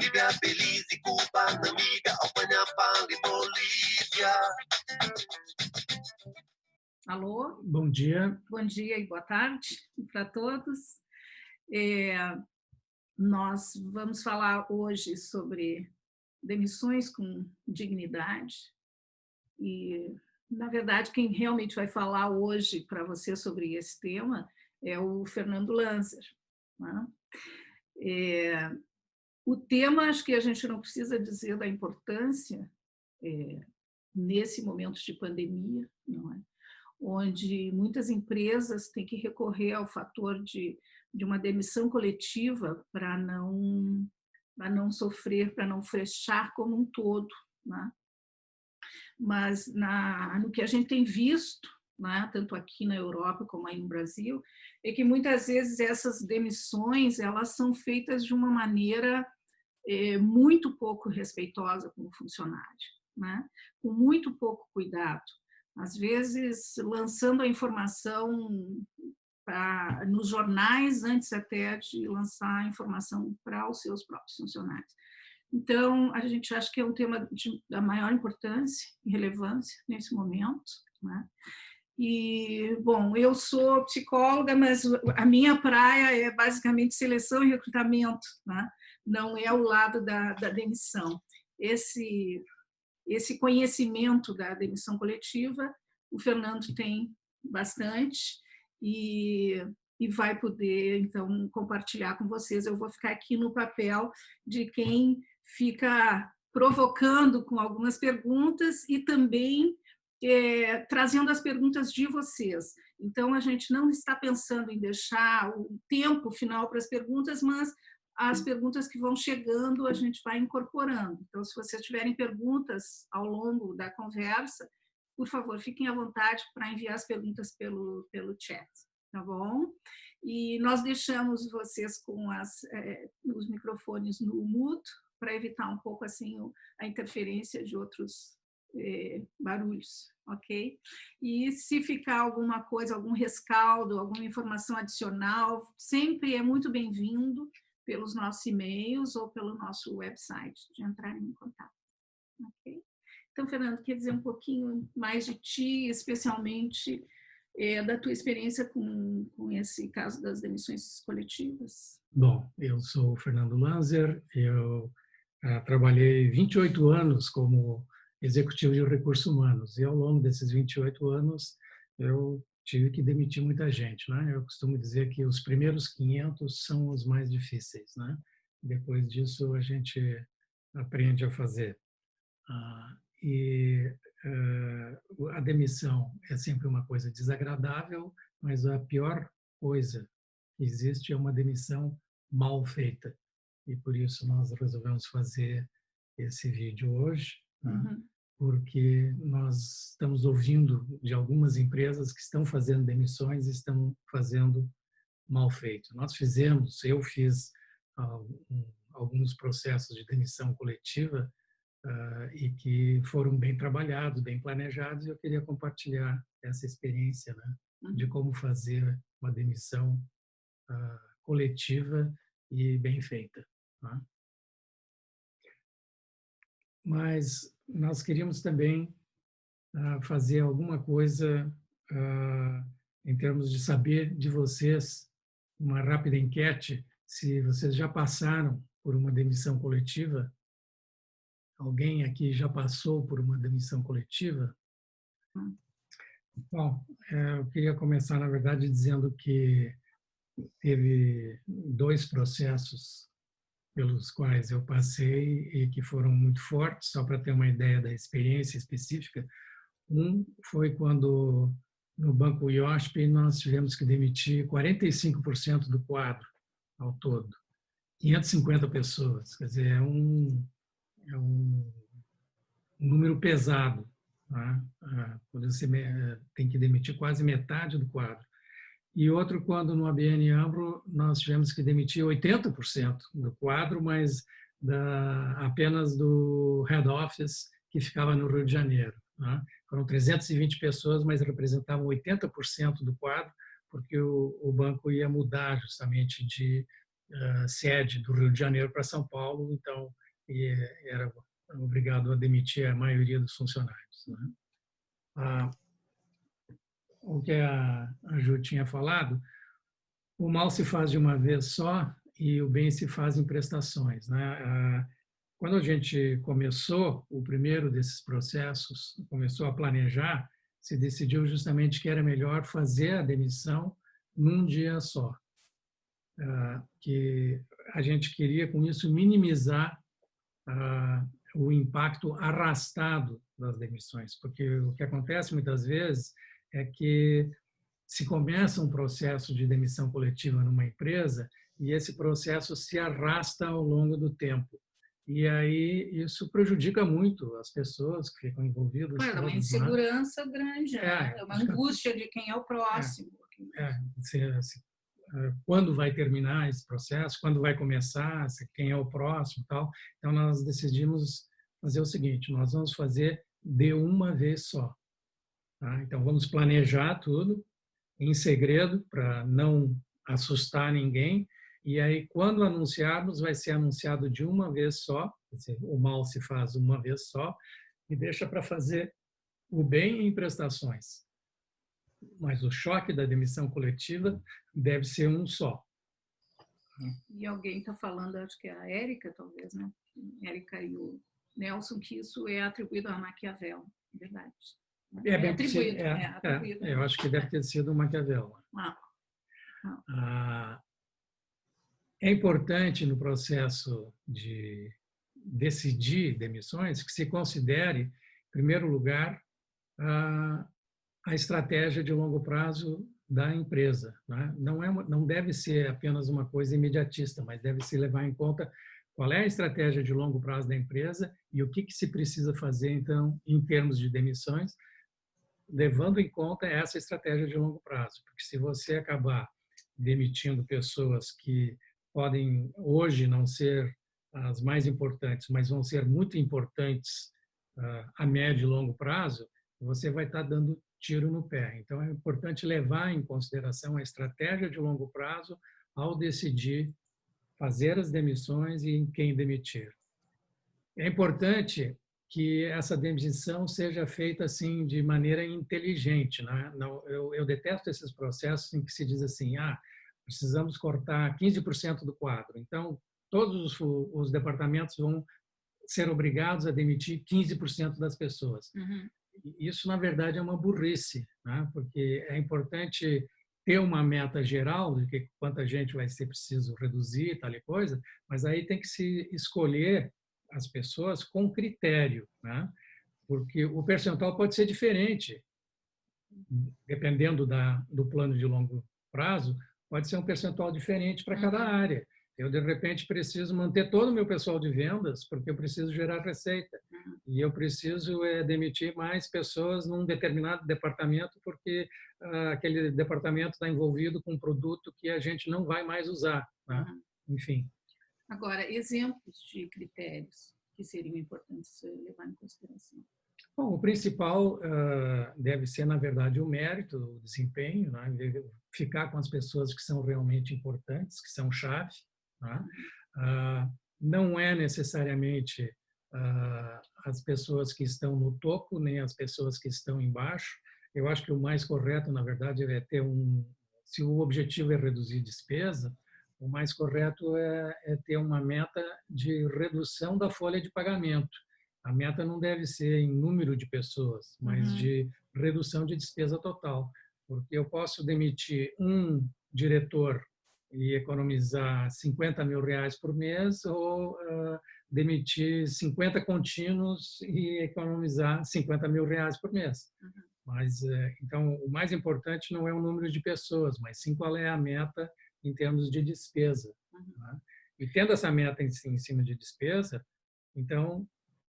Líbia, Belize, Cuba, Namíbia, Albânia, Mali, Bolívia. Alô? Bom dia. Bom dia e boa tarde para todos. Nós vamos falar hoje sobre demissões com dignidade e, na verdade, quem realmente vai falar hoje para você sobre esse tema é o Fernando Lanzer, né? O tema, acho que a gente não precisa dizer da importância nesse momento de pandemia, não é? Onde muitas empresas têm que recorrer ao fator de uma demissão coletiva para não sofrer, para não fechar como um todo, né? Mas no que a gente tem visto, né, tanto aqui na Europa como aí no Brasil, é que muitas vezes essas demissões elas são feitas de uma maneira muito pouco respeitosa com o funcionário, né? Com muito pouco cuidado. Às vezes, lançando a informação nos jornais antes até de lançar a informação para os seus próprios funcionários. Então, a gente acha que é um tema da maior importância e relevância nesse momento, né? E, bom, eu sou psicóloga, mas a minha praia é basicamente seleção e recrutamento, né? Não é o lado da demissão. Esse conhecimento da demissão coletiva, o Fernando tem bastante e vai poder, então, compartilhar com vocês. Eu vou ficar aqui no papel de quem fica provocando com algumas perguntas e também trazendo as perguntas de vocês. Então, a gente não está pensando em deixar o tempo final para as perguntas, mas as perguntas que vão chegando a gente vai incorporando. Então, se vocês tiverem perguntas ao longo da conversa, por favor, fiquem à vontade para enviar as perguntas pelo chat, tá bom? E nós deixamos vocês com os microfones no mudo para evitar um pouco assim a interferência de outros barulhos, ok? E se ficar alguma coisa, algum rescaldo, alguma informação adicional, sempre é muito bem-vindo pelos nossos e-mails ou pelo nosso website, de entrarem em contato. Okay? Então, Fernando, quer dizer um pouquinho mais de ti, especialmente da tua experiência com esse caso das demissões coletivas? Bom, eu sou o Fernando Lanzer, eu trabalhei 28 anos como executivo de recursos humanos e ao longo desses 28 anos eu tive que demitir muita gente, né? Eu costumo dizer que os primeiros 500 são os mais difíceis, né? Depois disso a gente aprende a fazer. A demissão é sempre uma coisa desagradável, mas a pior coisa que existe é uma demissão mal feita. E por isso nós resolvemos fazer esse vídeo hoje, né? Porque nós estamos ouvindo de algumas empresas que estão fazendo demissões e estão fazendo mal feito. Eu fiz alguns processos de demissão coletiva e que foram bem trabalhados, bem planejados, e eu queria compartilhar essa experiência, né, de como fazer uma demissão coletiva e bem feita. Né? Mas nós queríamos também fazer alguma coisa em termos de saber de vocês, uma rápida enquete, se vocês já passaram por uma demissão coletiva. Alguém aqui já passou por uma demissão coletiva? Bom, eu queria começar, na verdade, dizendo que teve 2 processos pelos quais eu passei e que foram muito fortes, só para ter uma ideia da experiência específica. Um foi quando, no Banco IOSP, nós tivemos que demitir 45% do quadro ao todo, 550 pessoas. Quer dizer, é um número pesado, né? Quando você tem que demitir quase metade do quadro. E outro, quando no ABN AMRO nós tivemos que demitir 80% do quadro, mas apenas do head office, que ficava no Rio de Janeiro. Né? Foram 320 pessoas, mas representavam 80% do quadro, porque o banco ia mudar justamente de sede do Rio de Janeiro para São Paulo, então era obrigado a demitir a maioria dos funcionários, né? O que a Ju tinha falado, o mal se faz de uma vez só e o bem se faz em prestações, né? Quando a gente começou o primeiro desses processos, começou a planejar, se decidiu justamente que era melhor fazer a demissão num dia só, que a gente queria com isso minimizar o impacto arrastado das demissões, porque o que acontece muitas vezes é que se começa um processo de demissão coletiva numa empresa e esse processo se arrasta ao longo do tempo. E aí isso prejudica muito as pessoas que ficam envolvidas. Claro, é uma insegurança grande, né? É uma angústia de quem é o próximo. Quando vai terminar esse processo, quando vai começar, quem é o próximo, tal. Então nós decidimos fazer o seguinte: nós vamos fazer de uma vez só. Tá? Então vamos planejar tudo em segredo para não assustar ninguém. E aí, quando anunciarmos, vai ser anunciado de uma vez só, quer dizer, o mal se faz uma vez só, e deixa para fazer o bem em prestações. Mas o choque da demissão coletiva deve ser um só. E alguém está falando, acho que é a Érica, talvez, né? Érica e o Nelson, que isso é atribuído a Maquiavel, verdade. É bem atribuído. Eu acho que deve ter sido Maquiavel. É importante no processo de decidir demissões que se considere, em primeiro lugar, a estratégia de longo prazo da empresa, né? Não deve ser apenas uma coisa imediatista, mas deve se levar em conta qual é a estratégia de longo prazo da empresa e o que se precisa fazer, então, em termos de demissões, levando em conta essa estratégia de longo prazo. Porque se você acabar demitindo pessoas que podem hoje não ser as mais importantes, mas vão ser muito importantes a médio e longo prazo, você vai estar dando tiro no pé. Então, é importante levar em consideração a estratégia de longo prazo ao decidir fazer as demissões e em quem demitir. É importante que essa demissão seja feita assim de maneira inteligente, né? Eu detesto esses processos em que se diz assim: precisamos cortar 15% do quadro. Então, todos os departamentos vão ser obrigados a demitir 15% das pessoas. Uhum. Isso, na verdade, é uma burrice, né? Porque é importante ter uma meta geral de que quanta gente vai ser preciso reduzir, tal e coisa, mas aí tem que se escolher as pessoas com critério, né? Porque o percentual pode ser diferente, dependendo do plano de longo prazo, pode ser um percentual diferente para cada área. Eu, de repente, preciso manter todo o meu pessoal de vendas porque eu preciso gerar receita. E eu preciso demitir mais pessoas num determinado departamento porque aquele departamento está envolvido com um produto que a gente não vai mais usar, né? Enfim. Agora, exemplos de critérios que seriam importantes levar em consideração. Bom, o principal deve ser, na verdade, o mérito, o desempenho, né? Ficar com as pessoas que são realmente importantes, que são chave, né? Não é necessariamente as pessoas que estão no topo, nem as pessoas que estão embaixo. Eu acho que o mais correto, na verdade, é ter se o objetivo é reduzir despesa, o mais correto é ter uma meta de redução da folha de pagamento. A meta não deve ser em número de pessoas, mas de redução de despesa total. Porque eu posso demitir um diretor e economizar R$50 mil por mês ou demitir 50 contínuos e economizar R$50 mil por mês. Mas, então, o mais importante não é o número de pessoas, mas sim qual é a meta em termos de despesa. Né? E tendo essa meta em cima de despesa, então,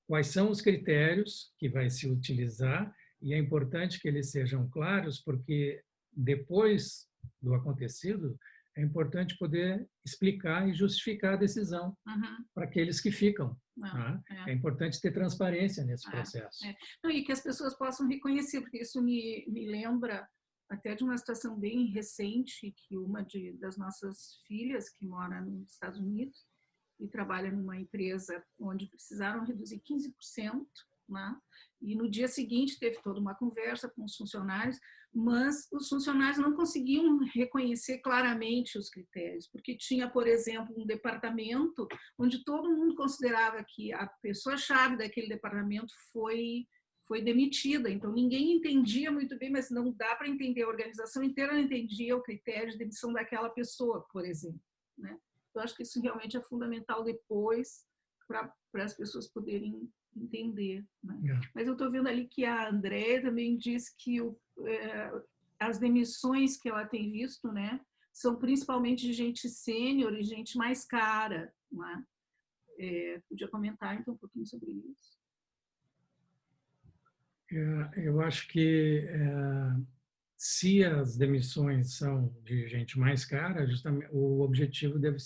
quais são os critérios que vai se utilizar, e é importante que eles sejam claros, porque depois do acontecido, é importante poder explicar e justificar a decisão para aqueles que ficam. Né? É importante ter transparência nesse processo. Não, e que as pessoas possam reconhecer, porque isso me lembra até de uma situação bem recente, que uma das nossas filhas, que mora nos Estados Unidos e trabalha numa empresa onde precisaram reduzir 15%, né? E no dia seguinte teve toda uma conversa com os funcionários, mas os funcionários não conseguiam reconhecer claramente os critérios, porque tinha, por exemplo, um departamento onde todo mundo considerava que a pessoa-chave daquele departamento foi demitida, então ninguém entendia muito bem, mas não dá para entender, a organização inteira não entendia o critério de demissão daquela pessoa, por exemplo, né? Eu acho que isso realmente é fundamental depois para as pessoas poderem entender, né? Mas eu estou vendo ali que a Andréia também disse que as demissões que ela tem visto, né, são principalmente de gente sênior e gente mais cara, né? Podia comentar então um pouquinho sobre isso? Eu acho que se as demissões são de gente mais cara, justamente o objetivo deve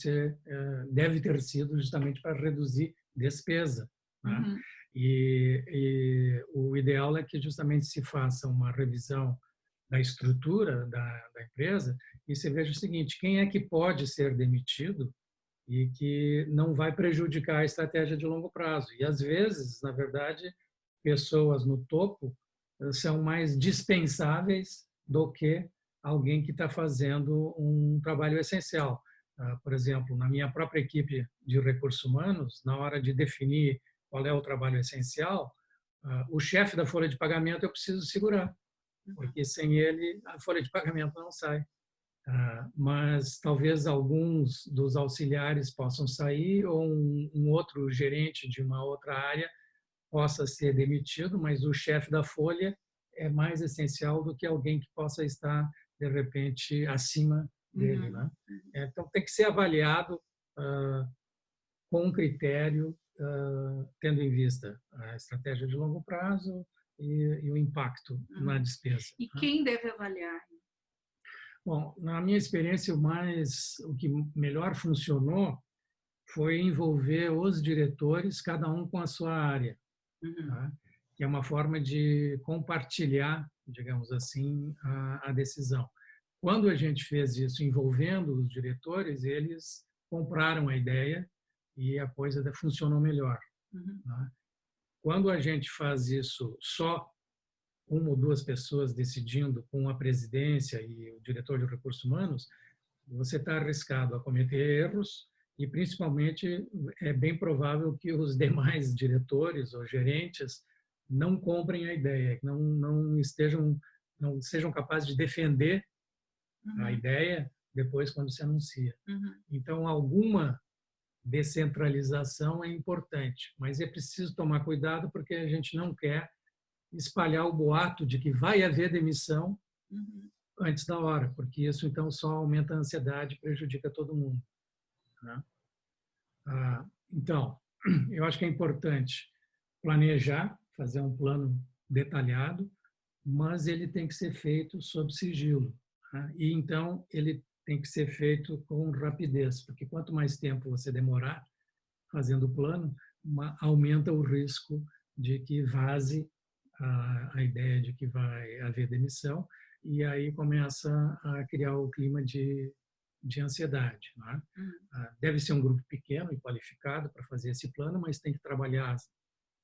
ter sido justamente para reduzir despesa, né? Uhum. E o ideal é que justamente se faça uma revisão da estrutura da empresa e se veja o seguinte: quem é que pode ser demitido e que não vai prejudicar a estratégia de longo prazo. E às vezes, na verdade, pessoas no topo são mais dispensáveis do que alguém que está fazendo um trabalho essencial. Por exemplo, na minha própria equipe de recursos humanos, na hora de definir qual é o trabalho essencial, o chefe da folha de pagamento eu preciso segurar, porque sem ele a folha de pagamento não sai. Mas talvez alguns dos auxiliares possam sair ou um outro gerente de uma outra área possa ser demitido, mas o chefe da folha é mais essencial do que alguém que possa estar, de repente, acima dele, né? Então, tem que ser avaliado com um critério, tendo em vista a estratégia de longo prazo e o impacto na despesa. E quem deve avaliar? Bom, na minha experiência, o que melhor funcionou foi envolver os diretores, cada um com a sua área, tá? Que é uma forma de compartilhar, digamos assim, a decisão. Quando a gente fez isso envolvendo os diretores, eles compraram a ideia e a coisa funcionou melhor. Tá? Quando a gente faz isso só uma ou duas pessoas decidindo com a presidência e o diretor de recursos humanos, você está arriscado a cometer erros e, principalmente, é bem provável que os demais diretores ou gerentes não comprem a ideia, não sejam capazes de defender a ideia depois quando se anuncia. Então, alguma descentralização é importante, mas é preciso tomar cuidado porque a gente não quer espalhar o boato de que vai haver demissão antes da hora, porque isso então só aumenta a ansiedade e prejudica todo mundo, né? Então, eu acho que é importante planejar, fazer um plano detalhado, mas ele tem que ser feito sob sigilo, né? E então ele tem que ser feito com rapidez, porque quanto mais tempo você demorar fazendo o plano, aumenta o risco de que vaze a ideia de que vai haver demissão, e aí começa a criar o clima de ansiedade, né? Deve ser um grupo pequeno e qualificado para fazer esse plano, mas tem que trabalhar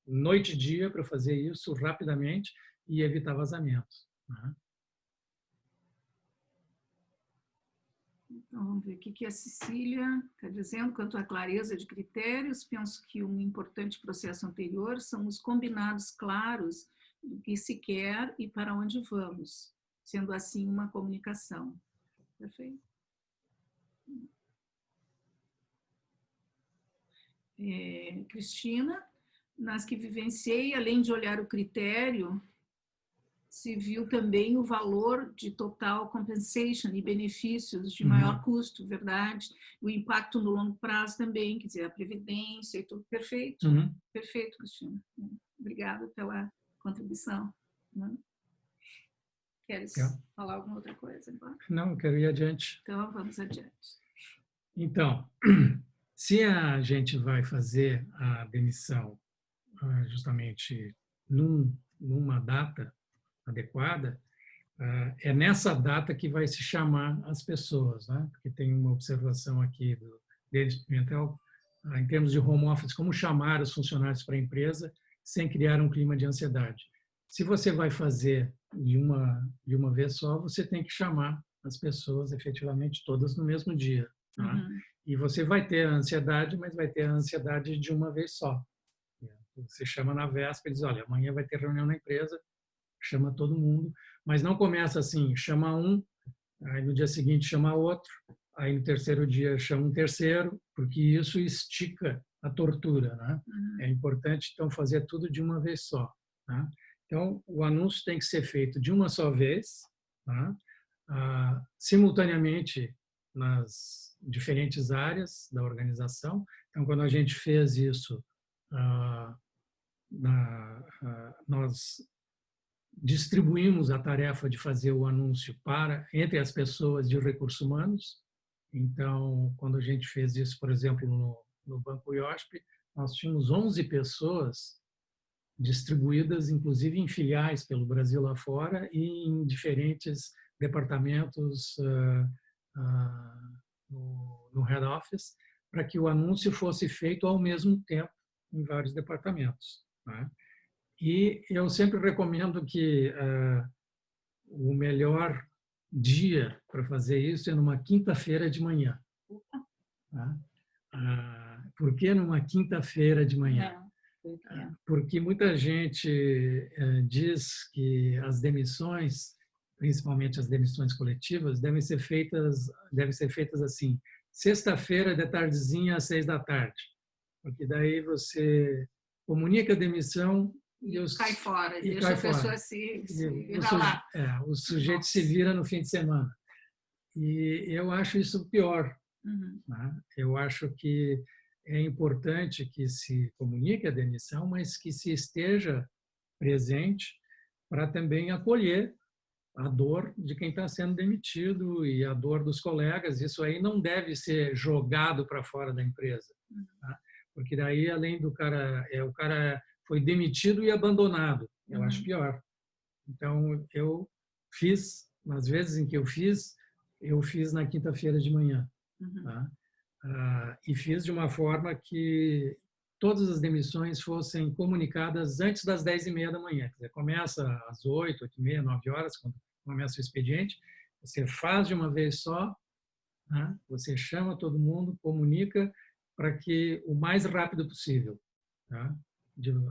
noite e dia para fazer isso rapidamente e evitar vazamentos, né? Então, vamos ver o que a Cecília está dizendo. Quanto à clareza de critérios, penso que um importante processo anterior são os combinados claros do que se quer e para onde vamos, sendo assim uma comunicação. Perfeito? Cristina, nas que vivenciei, além de olhar o critério, se viu também o valor de total compensation e benefícios de maior custo, verdade? O impacto no longo prazo também, quer dizer, a previdência e tudo. Perfeito? Perfeito, Cristina. Obrigada pela contribuição. Queres falar alguma outra coisa agora? Não, eu quero ir adiante. Então, vamos adiante. Então, se a gente vai fazer a demissão justamente numa data adequada, É nessa data que vai se chamar as pessoas, né? Porque tem uma observação aqui do Denis Pimentel, em termos de home office, como chamar os funcionários para a empresa sem criar um clima de ansiedade. Se você vai fazer de uma vez só, você tem que chamar as pessoas efetivamente todas no mesmo dia. Né? E você vai ter a ansiedade, mas vai ter a ansiedade de uma vez só. Você chama na véspera e diz, olha, amanhã vai ter reunião na empresa, chama todo mundo, mas não começa assim, chama um, aí no dia seguinte chama outro, aí no terceiro dia chama um terceiro, porque isso estica a tortura, né? É importante, então, fazer tudo de uma vez só. Né? Então, o anúncio tem que ser feito de uma só vez, né? Simultaneamente nas diferentes áreas da organização. Então, quando a gente fez isso, nós distribuímos a tarefa de fazer o anúncio entre as pessoas de recursos humanos. Então, quando a gente fez isso, por exemplo, no Banco IOSP, nós tínhamos 11 pessoas distribuídas, inclusive em filiais pelo Brasil lá fora e em diferentes departamentos no head office, para que o anúncio fosse feito ao mesmo tempo em vários departamentos. Né? E eu sempre recomendo que o melhor dia para fazer isso é numa quinta-feira de manhã. Tá? Por que numa quinta-feira de manhã? Porque muita gente diz que as demissões, principalmente as demissões coletivas, devem ser feitas assim, sexta-feira de tardezinha às 6 da tarde, porque daí você comunica a demissão e cai fora, deixa a pessoa se ralar. O sujeito se vira no fim de semana. E eu acho isso pior. Né? Eu acho que é importante que se comunique a demissão, mas que se esteja presente para também acolher a dor de quem está sendo demitido e a dor dos colegas. Isso aí não deve ser jogado para fora da empresa. Tá? Porque daí, além do o cara foi demitido e abandonado. Eu acho pior. Então, eu fiz, nas vezes em que eu fiz na quinta-feira de manhã. Tá? E fiz de uma forma que todas as demissões fossem comunicadas antes das 10h30 da manhã. Quer dizer, começa às 8, 8h30, 9 horas, quando começa o expediente. Você faz de uma vez só, né? Você chama todo mundo, comunica para que o mais rápido possível. Tá?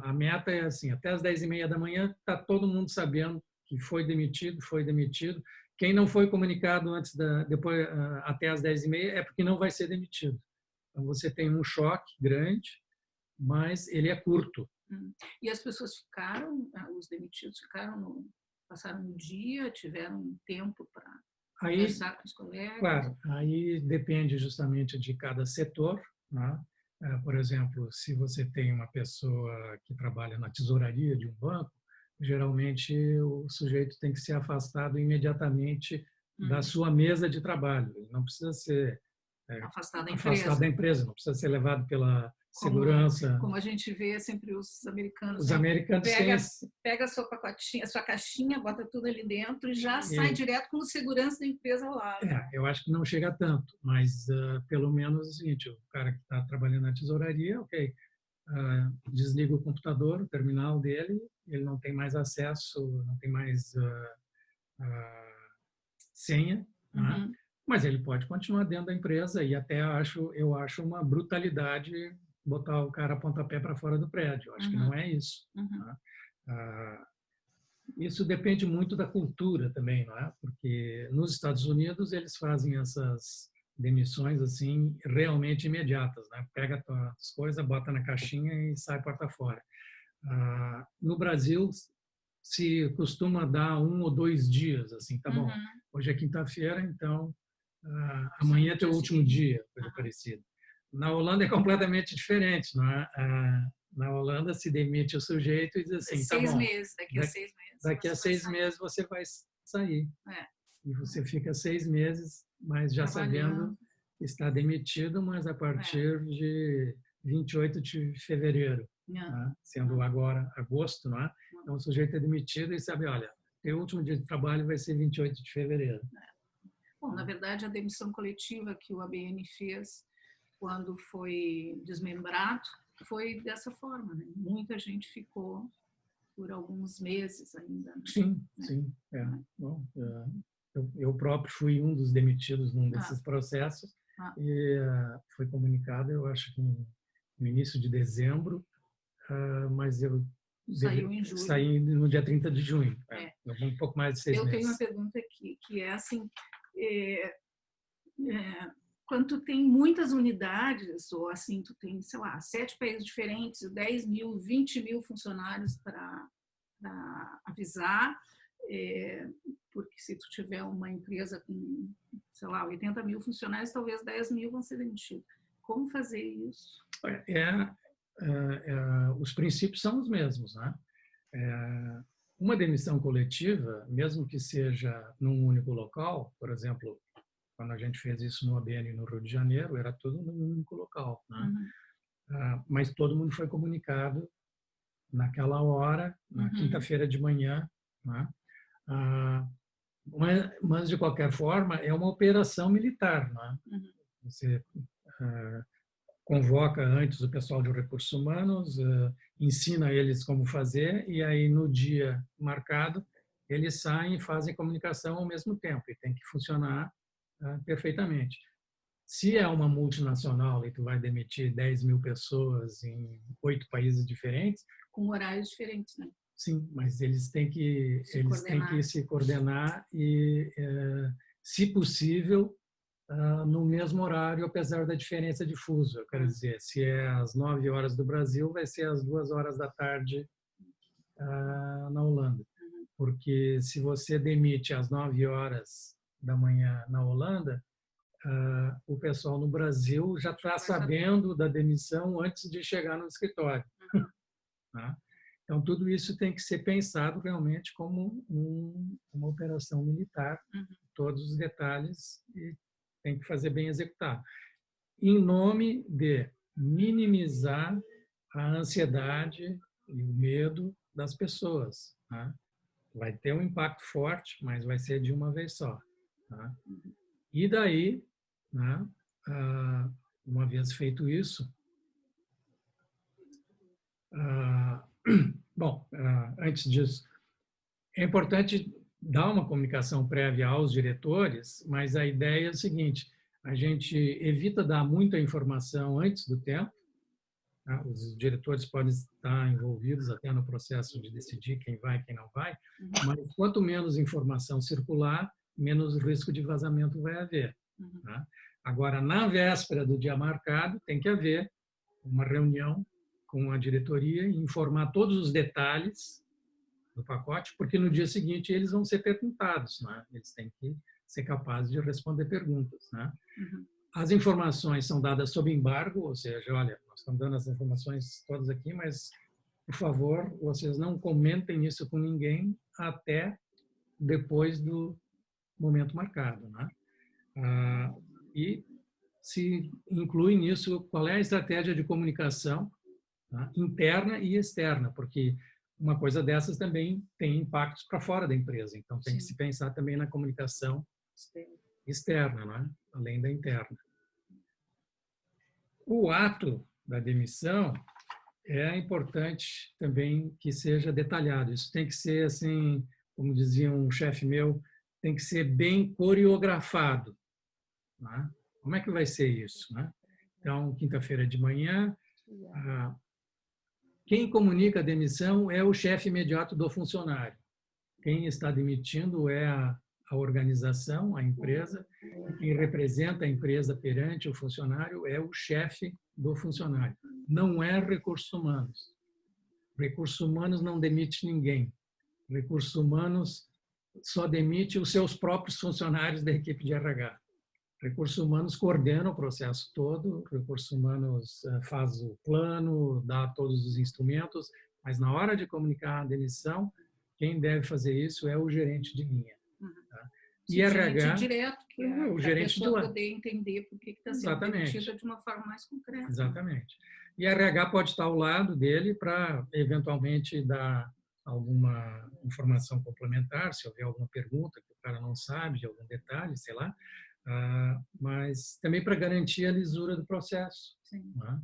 A meta é assim, até as 10h30 da manhã está todo mundo sabendo que foi demitido. Quem não foi comunicado depois até as 10h30 é porque não vai ser demitido. Então você tem um choque grande, mas ele é curto. E as pessoas os demitidos passaram um dia, tiveram um tempo para conversar com os colegas? Claro, aí depende justamente de cada setor. Né? Por exemplo, se você tem uma pessoa que trabalha na tesouraria de um banco, geralmente o sujeito tem que ser afastado imediatamente da sua mesa de trabalho. Ele não precisa ser afastado da empresa, não precisa ser levado pela segurança. Como a gente vê sempre os americanos. Os americanos pega a sua pacotinha, a sua caixinha, bota tudo ali dentro e já sai direto com o segurança da empresa ao lado. Eu acho que não chega tanto, mas pelo menos é o seguinte, o cara que está trabalhando na tesouraria, ok, desliga o computador, o terminal dele, ele não tem mais acesso, não tem mais senha, né? Mas ele pode continuar dentro da empresa e até eu acho uma brutalidade botar o cara a pontapé para fora do prédio. Eu acho que não é isso. Tá? Isso depende muito da cultura também, não é? Porque nos Estados Unidos eles fazem essas demissões assim realmente imediatas, né? Pega as coisas, bota na caixinha e sai porta fora. No Brasil se costuma dar 1 ou 2 dias, assim, tá bom. Hoje é quinta-feira, então amanhã é teu último dia, coisa parecida. Na Holanda é completamente diferente, não é? Na Holanda se demite o sujeito e diz assim, tá bom. 6 meses, daqui a 6 meses. Daqui a 6 meses você vai sair. E você fica 6 meses, mas já sabendo que está demitido, mas a partir de 28 de fevereiro, né? Sendo agora agosto, não é? Então o sujeito é demitido e sabe, olha, o último dia de trabalho vai ser 28 de fevereiro. Bom, na verdade, a demissão coletiva que o ABN fez quando foi desmembrado foi dessa forma, né? Muita gente ficou por alguns meses ainda. Né? Sim, sim. Bom, eu próprio fui um dos demitidos num desses processos e foi comunicado, eu acho que no início de dezembro, mas eu saiu em julho. Saí no dia 30 de junho, um pouco mais de 6 meses. Eu tenho uma pergunta aqui, que é assim, quando tu tem muitas unidades, ou assim, tu tem, sei lá, 7 países diferentes, 10 mil, 20 mil funcionários para avisar, porque se tu tiver uma empresa com, sei lá, 80 mil funcionários, talvez 10 mil vão ser demitidos. Como fazer isso? Os princípios são os mesmos, né? Uma demissão coletiva, mesmo que seja num único local, por exemplo, quando a gente fez isso no ABN no Rio de Janeiro, era tudo num único local, né? Mas todo mundo foi comunicado naquela hora, na quinta-feira de manhã, né? Mas de qualquer forma é uma operação militar, né? Você convoca antes o pessoal de recursos humanos, ensina eles como fazer e aí no dia marcado eles saem e fazem comunicação ao mesmo tempo e tem que funcionar perfeitamente. Se é uma multinacional e tu vai demitir 10 mil pessoas em 8 países diferentes, com horários diferentes, né? Sim, mas eles têm que se coordenar e, se possível, no mesmo horário, apesar da diferença de fuso. Eu quero dizer, se é às 9 horas do Brasil, vai ser às 2 horas da tarde na Holanda. Porque se você demite às 9 horas da manhã na Holanda, o pessoal no Brasil já está sabendo da demissão antes de chegar no escritório. Tá? Então, tudo isso tem que ser pensado realmente como uma operação militar, todos os detalhes, e tem que fazer bem executado, em nome de minimizar a ansiedade e o medo das pessoas. Tá? Vai ter um impacto forte, mas vai ser de uma vez só. Tá? E daí, né, uma vez feito isso, bom, antes disso, é importante dar uma comunicação prévia aos diretores, mas a ideia é o seguinte: a gente evita dar muita informação antes do tempo. Tá? Os diretores podem estar envolvidos até no processo de decidir quem vai e quem não vai, mas quanto menos informação circular, menos risco de vazamento vai haver. Tá? Agora, na véspera do dia marcado, tem que haver uma reunião com a diretoria e informar todos os detalhes do pacote, porque no dia seguinte eles vão ser perguntados, né? Eles têm que ser capazes de responder perguntas, né? As informações são dadas sob embargo, ou seja, olha, nós estamos dando as informações todas aqui, mas, por favor, vocês não comentem isso com ninguém até depois do momento marcado, né? E se inclui nisso qual é a estratégia de comunicação, tá? Interna e externa, porque uma coisa dessas também tem impactos para fora da empresa. Então, tem que se pensar também na comunicação externa, né? Além da interna. O ato da demissão é importante também que seja detalhado. Isso tem que ser, assim, como dizia um chefe meu, tem que ser bem coreografado. Né? Como é que vai ser isso? Né? Então, quinta-feira de manhã, quem comunica a demissão é o chefe imediato do funcionário. Quem está demitindo é a organização, a empresa. Quem representa a empresa perante o funcionário é o chefe do funcionário. Não é recursos humanos. Recursos humanos não demite ninguém. Recursos humanos só demite os seus próprios funcionários da equipe de RH. Recursos humanos coordena o processo todo, recursos humanos faz o plano, dá todos os instrumentos, mas na hora de comunicar a demissão, quem deve fazer isso é o gerente de linha. Tá? E RH, gerente direto, que é o gerente de lá, poder entender por que está sendo demitida de uma forma mais concreta. Exatamente. E RH pode estar ao lado dele para, eventualmente, dar alguma informação complementar, se houver alguma pergunta que o cara não sabe, de algum detalhe, sei lá, mas também para garantir a lisura do processo. Sim. Né?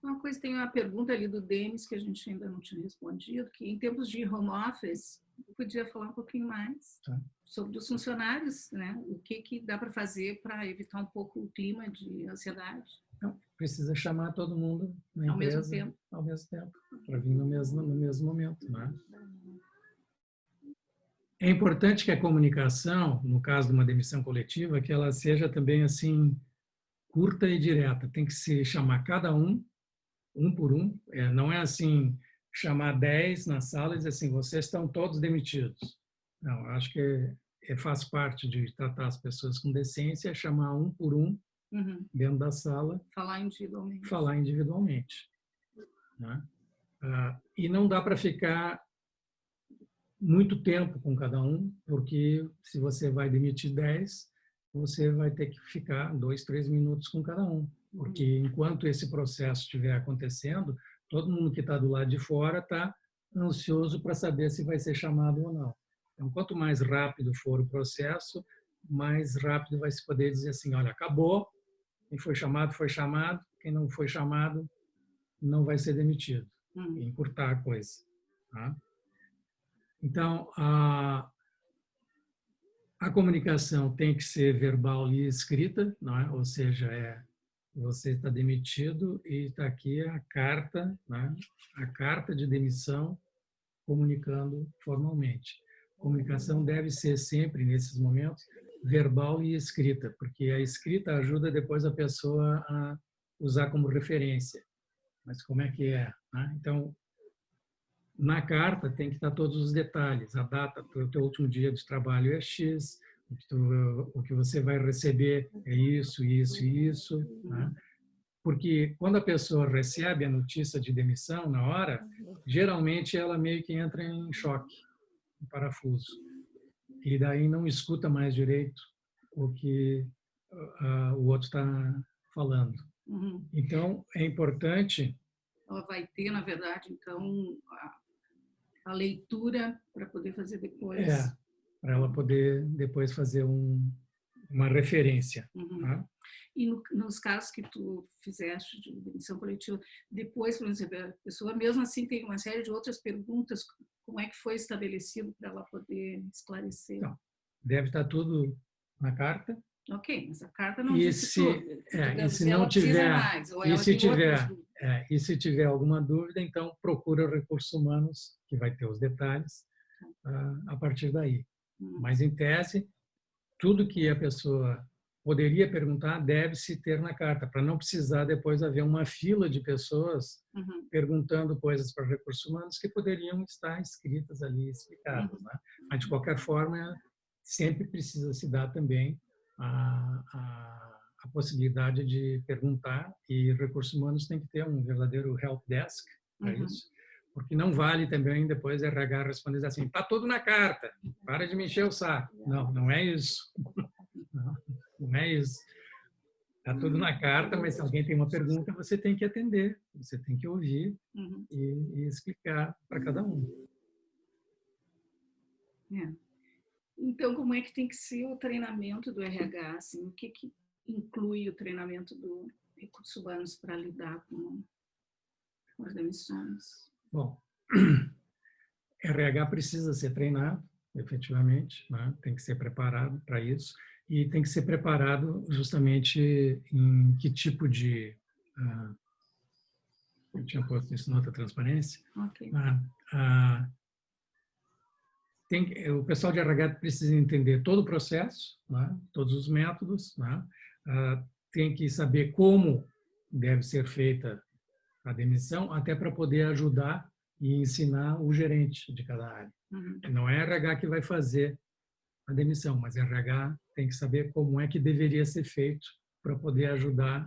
Uma coisa, tem uma pergunta ali do Denis que a gente ainda não tinha respondido, que em tempos de home office, eu podia falar um pouquinho mais sobre os funcionários, né? O que dá para fazer para evitar um pouco o clima de ansiedade? Não, precisa chamar todo mundo na Ao mesmo empresa tempo. ao mesmo tempo, para vir no mesmo momento. Né? É importante que a comunicação, no caso de uma demissão coletiva, que ela seja também assim curta e direta. Tem que se chamar cada um por um. Não é assim chamar 10 na sala e dizer assim, vocês estão todos demitidos. Não, acho que faz parte de tratar as pessoas com decência, chamar um por um dentro da sala. Falar individualmente. Falar individualmente. Né? E não dá para ficar muito tempo com cada um, porque se você vai demitir 10, você vai ter que ficar 2, 3 minutos com cada um. Porque enquanto esse processo estiver acontecendo, todo mundo que está do lado de fora está ansioso para saber se vai ser chamado ou não. Então, quanto mais rápido for o processo, mais rápido vai se poder dizer assim, olha, acabou, quem foi chamado, quem não foi chamado, não vai ser demitido. E encurtar a coisa. Tá? Então, a comunicação tem que ser verbal e escrita, não é? Ou seja, você está demitido e está aqui a carta, né? A carta de demissão comunicando formalmente. A comunicação deve ser sempre, nesses momentos, verbal e escrita, porque a escrita ajuda depois a pessoa a usar como referência. Mas como é que é? Né? Então, na carta tem que estar todos os detalhes. A data do teu último dia de trabalho é X, o que você vai receber é isso, isso e isso. Né? Porque quando a pessoa recebe a notícia de demissão na hora, geralmente ela meio que entra em choque, em parafuso. E daí não escuta mais direito o que o outro está falando. Então, é importante... Ela vai ter, na verdade, então, a leitura para poder fazer depois. Para ela poder depois fazer uma referência. Tá? E nos casos que tu fizeste de demissão coletiva, depois, por exemplo, a pessoa mesmo assim tem uma série de outras perguntas, como é que foi estabelecido para ela poder esclarecer? Então, deve estar tudo na carta. Ok, mas a carta não disse tudo. E se não tiver, mais, ou ela tem outras dúvidas. E se tiver alguma dúvida, então procura recursos humanos, que vai ter os detalhes a partir daí. Mas, em tese, tudo que a pessoa poderia perguntar deve-se ter na carta, para não precisar depois haver uma fila de pessoas perguntando coisas para recursos humanos que poderiam estar escritas ali, explicadas. Né? Mas, de qualquer forma, sempre precisa se dar também a possibilidade de perguntar, e recursos humanos tem que ter um verdadeiro help desk para isso, porque não vale também depois RH responder assim, está tudo na carta, para de me encher o saco. Não, não é isso. Não é isso. Está tudo na carta, mas se alguém tem uma pergunta, você tem que atender, você tem que ouvir e explicar para cada um. Então, como é que tem que ser o treinamento do RH? Assim, o que inclui o treinamento do recursos humanos para lidar com as demissões? Bom, RH precisa ser treinado, efetivamente, né? Tem que ser preparado para isso, e tem que ser preparado justamente em que tipo de... eu tinha posto isso na outra transparência. Okay. O pessoal de RH precisa entender todo o processo, né? Todos os métodos, né? Tem que saber como deve ser feita a demissão, até para poder ajudar e ensinar o gerente de cada área. Não é RH que vai fazer a demissão, mas RH tem que saber como é que deveria ser feito para poder ajudar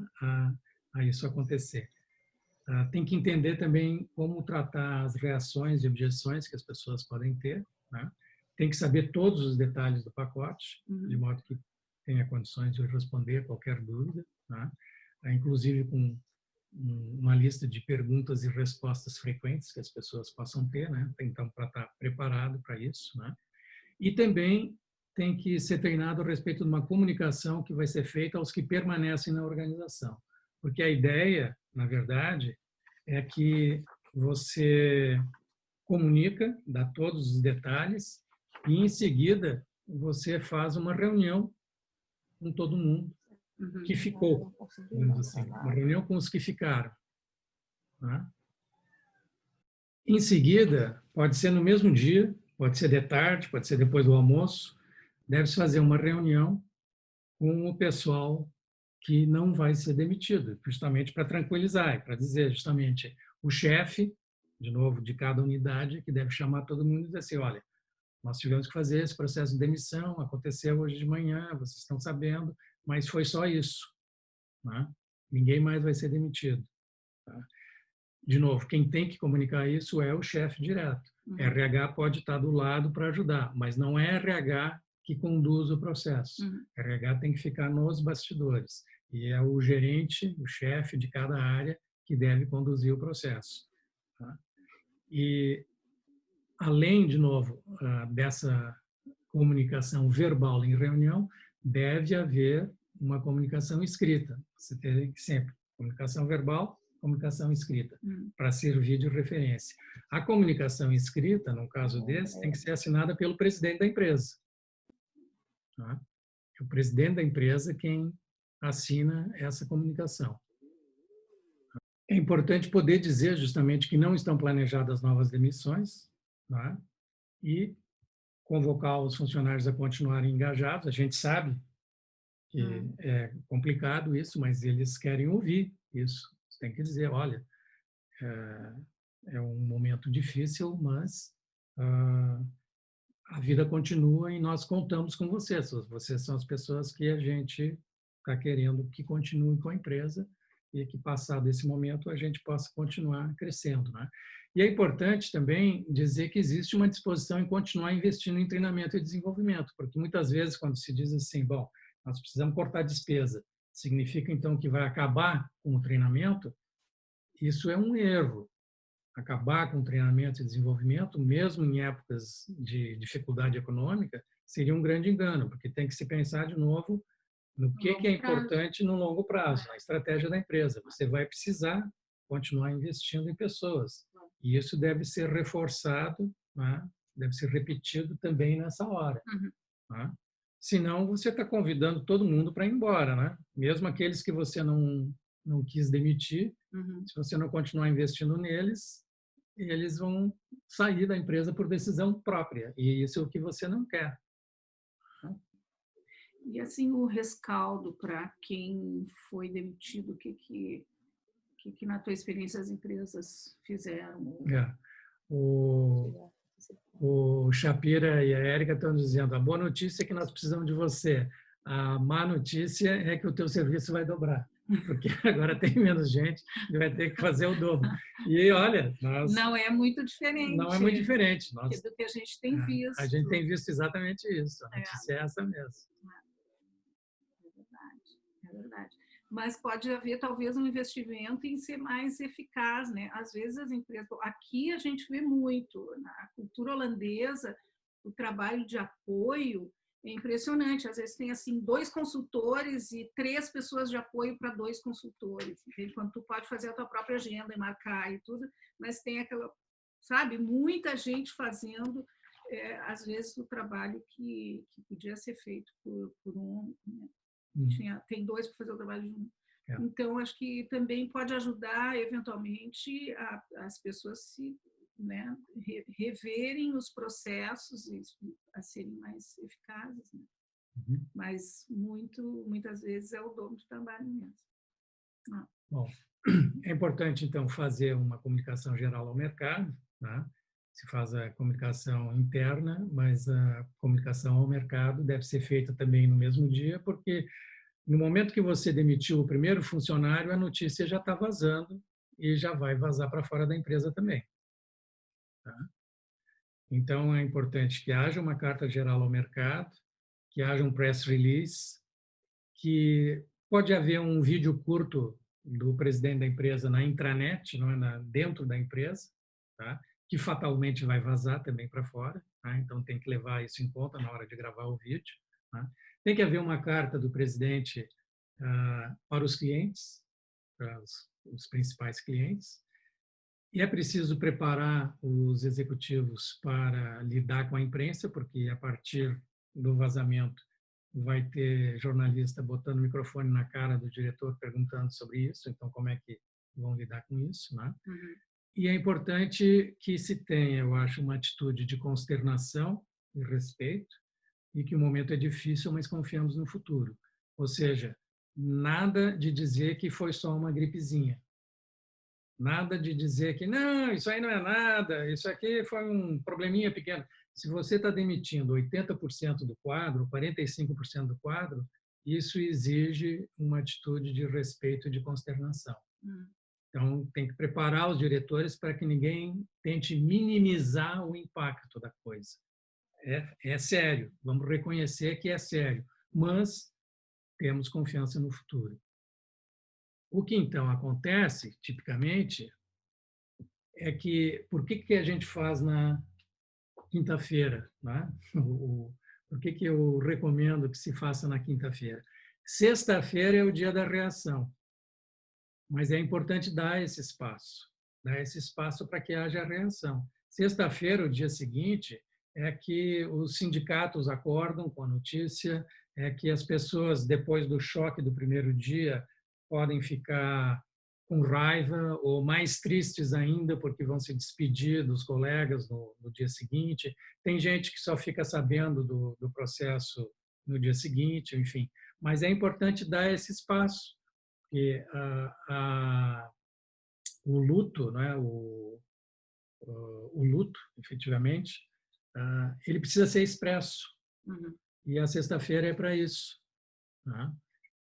a isso acontecer. Tem que entender também como tratar as reações e objeções que as pessoas podem ter, né? Tem que saber todos os detalhes do pacote, de modo que tenha condições de responder qualquer dúvida, né? Inclusive com uma lista de perguntas e respostas frequentes que as pessoas possam ter, né? Então, para estar preparado para isso, né? E também tem que ser treinado a respeito de uma comunicação que vai ser feita aos que permanecem na organização. Porque a ideia, na verdade, é que você comunica, dá todos os detalhes e, em seguida, você faz uma reunião com todo mundo que ficou, digamos assim, uma reunião com os que ficaram. Né? Em seguida, pode ser no mesmo dia, pode ser de tarde, pode ser depois do almoço, deve-se fazer uma reunião com o pessoal que não vai ser demitido, justamente para tranquilizar, para dizer justamente o chefe, de novo, de cada unidade, que deve chamar todo mundo e dizer assim, olha, nós tivemos que fazer esse processo de demissão, aconteceu hoje de manhã, vocês estão sabendo, mas foi só isso. Né? Ninguém mais vai ser demitido. Tá? De novo, quem tem que comunicar isso é o chefe direto. RH pode estar do lado para ajudar, mas não é RH que conduz o processo. RH tem que ficar nos bastidores. E é o gerente, o chefe de cada área que deve conduzir o processo. Tá? E, além, de novo, dessa comunicação verbal em reunião, deve haver uma comunicação escrita. Você tem que sempre comunicação verbal, comunicação escrita, para servir de referência. A comunicação escrita, no caso desse, tem que ser assinada pelo presidente da empresa. Tá? É o presidente da empresa quem assina essa comunicação. É importante poder dizer justamente que não estão planejadas novas demissões, tá? E convocar os funcionários a continuarem engajados. A gente sabe que é complicado isso, mas eles querem ouvir isso. Você tem que dizer, olha, é um momento difícil, mas a vida continua e nós contamos com vocês. Vocês são as pessoas que a gente está querendo que continuem com a empresa e que, passado esse momento, a gente possa continuar crescendo. Né? E é importante também dizer que existe uma disposição em continuar investindo em treinamento e desenvolvimento, porque muitas vezes, quando se diz assim, bom, nós precisamos cortar despesa, significa, então, que vai acabar com o treinamento? Isso é um erro. Acabar com o treinamento e desenvolvimento, mesmo em épocas de dificuldade econômica, seria um grande engano, porque tem que se pensar de novo no que é importante no longo prazo, na estratégia da empresa. Você vai precisar continuar investindo em pessoas. E isso deve ser reforçado, né? Deve ser repetido também nessa hora. Né? Senão, você está convidando todo mundo para ir embora. Né? Mesmo aqueles que você não quis demitir, se você não continuar investindo neles, eles vão sair da empresa por decisão própria. E isso é o que você não quer. E assim, o rescaldo para quem foi demitido, o que na tua experiência as empresas fizeram? O Shapira e a Érica estão dizendo, a boa notícia é que nós precisamos de você. A má notícia é que o teu serviço vai dobrar, porque agora tem menos gente e vai ter que fazer o dobro. E olha, não é muito diferente. Não é muito diferente. Do que a gente tem visto. A gente tem visto exatamente isso. A notícia é essa mesmo. É verdade. Mas pode haver talvez um investimento em ser mais eficaz, né? Às vezes as empresas, aqui a gente vê muito na cultura holandesa, o trabalho de apoio é impressionante. Às vezes tem assim 2 consultores e 3 pessoas de apoio para 2 consultores. Entende? Quando tu pode fazer a tua própria agenda e marcar e tudo, mas tem aquela, sabe, muita gente fazendo às vezes o trabalho que podia ser feito por um, né? Tem 2 para fazer o trabalho de um. Então, acho que também pode ajudar, eventualmente, as pessoas se, né, reverem os processos e a serem mais eficazes. Né? Mas, muitas vezes, é o dono do trabalho mesmo. Bom, é importante, então, fazer uma comunicação geral ao mercado, né? Se faz a comunicação interna, mas a comunicação ao mercado deve ser feita também no mesmo dia, porque no momento que você demitiu o primeiro funcionário, a notícia já está vazando e já vai vazar para fora da empresa também. Tá? Então, é importante que haja uma carta geral ao mercado, que haja um press release, que pode haver um vídeo curto do presidente da empresa na intranet, não é, dentro da empresa, tá? Que fatalmente vai vazar também para fora, tá? Então tem que levar isso em conta na hora de gravar o vídeo. Tá? Tem que haver uma carta do presidente para os clientes, para os principais clientes, e é preciso preparar os executivos para lidar com a imprensa, porque a partir do vazamento vai ter jornalista botando o microfone na cara do diretor perguntando sobre isso, então como é que vão lidar com isso, né? Uhum. E é importante que se tenha, eu acho, uma atitude de consternação e respeito, e que o momento é difícil, mas confiamos no futuro. Ou seja, nada de dizer que foi só uma gripezinha. Nada de dizer que, não, isso aí não é nada, isso aqui foi um probleminha pequeno. Se você está demitindo 80% do quadro, 45% do quadro, isso exige uma atitude de respeito e de consternação. Então, tem que preparar os diretores para que ninguém tente minimizar o impacto da coisa. É sério, vamos reconhecer que é sério, mas temos confiança no futuro. O que então acontece, tipicamente, é que por que a gente faz na quinta-feira, né? Por que eu recomendo que se faça na quinta-feira? Sexta-feira é o dia da reação, mas é importante dar esse espaço para que haja reação. Sexta-feira, o dia seguinte, é que os sindicatos acordam com a notícia, é que as pessoas, depois do choque do primeiro dia, podem ficar com raiva ou mais tristes ainda porque vão se despedir dos colegas no dia seguinte. Tem gente que só fica sabendo do processo no dia seguinte, enfim. Mas é importante dar esse espaço, porque o luto, né, o luto, efetivamente, ele precisa ser expresso. Uhum. E a sexta-feira é para isso. Né?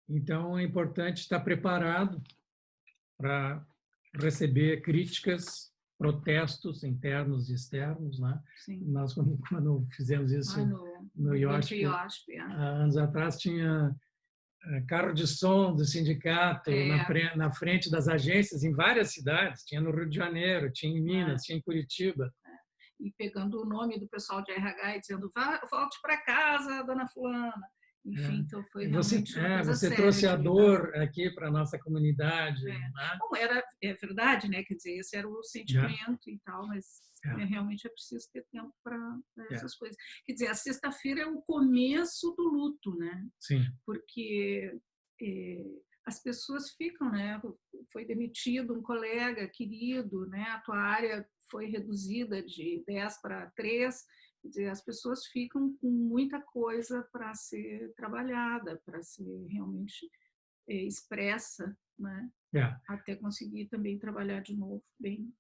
Então, é importante estar preparado para receber críticas, protestos internos e externos. Né? Sim. Nós, quando fizemos isso no IOSP, há anos atrás, tinha carro de som do sindicato na frente das agências em várias cidades. Tinha no Rio de Janeiro, tinha em Minas, tinha em Curitiba. E pegando o nome do pessoal de RH e dizendo, volte para casa, dona fulana. Enfim, então foi realmente uma coisa você séria, trouxe a dor aqui para a nossa comunidade. Né? Bom, é verdade, né? Quer dizer, esse era o sentimento e tal, mas realmente é preciso ter tempo para essas coisas. Quer dizer, a sexta-feira é o começo do luto, né? Sim. Porque as pessoas ficam, né? Foi demitido um colega querido, né? A tua área foi reduzida de 10 para 3, quer dizer, as pessoas ficam com muita coisa para ser trabalhada, para ser realmente expressa, né? Até conseguir também trabalhar de novo bem.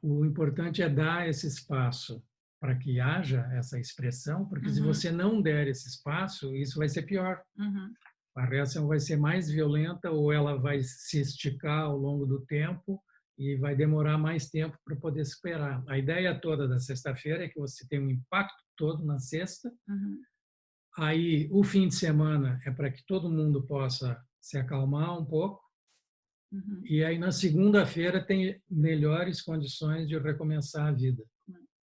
O importante é dar esse espaço para que haja essa expressão, porque se você não der esse espaço, isso vai ser pior. A reação vai ser mais violenta ou ela vai se esticar ao longo do tempo e vai demorar mais tempo para poder superar. A ideia toda da sexta-feira é que você tem um impacto todo na sexta. Aí, o fim de semana é para que todo mundo possa se acalmar um pouco. E aí, na segunda-feira, tem melhores condições de recomeçar a vida.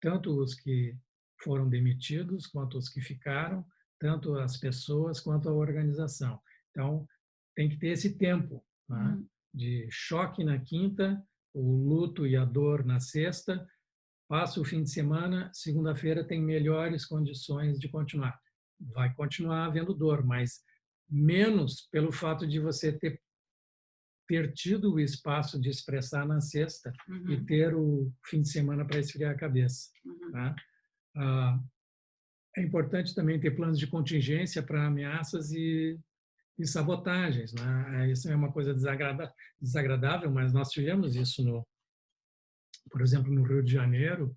Tanto os que foram demitidos, quanto os que ficaram, tanto as pessoas quanto a organização. Então, tem que ter esse tempo, né? De choque na quinta, o luto e a dor na sexta, passa o fim de semana, segunda-feira tem melhores condições de continuar. Vai continuar havendo dor, mas menos pelo fato de você ter tido o espaço de expressar na sexta e ter o fim de semana para esfriar a cabeça. Tá? É importante também ter planos de contingência para ameaças e sabotagens. Né? Isso é uma coisa desagradável, mas nós tivemos isso, por exemplo, no Rio de Janeiro.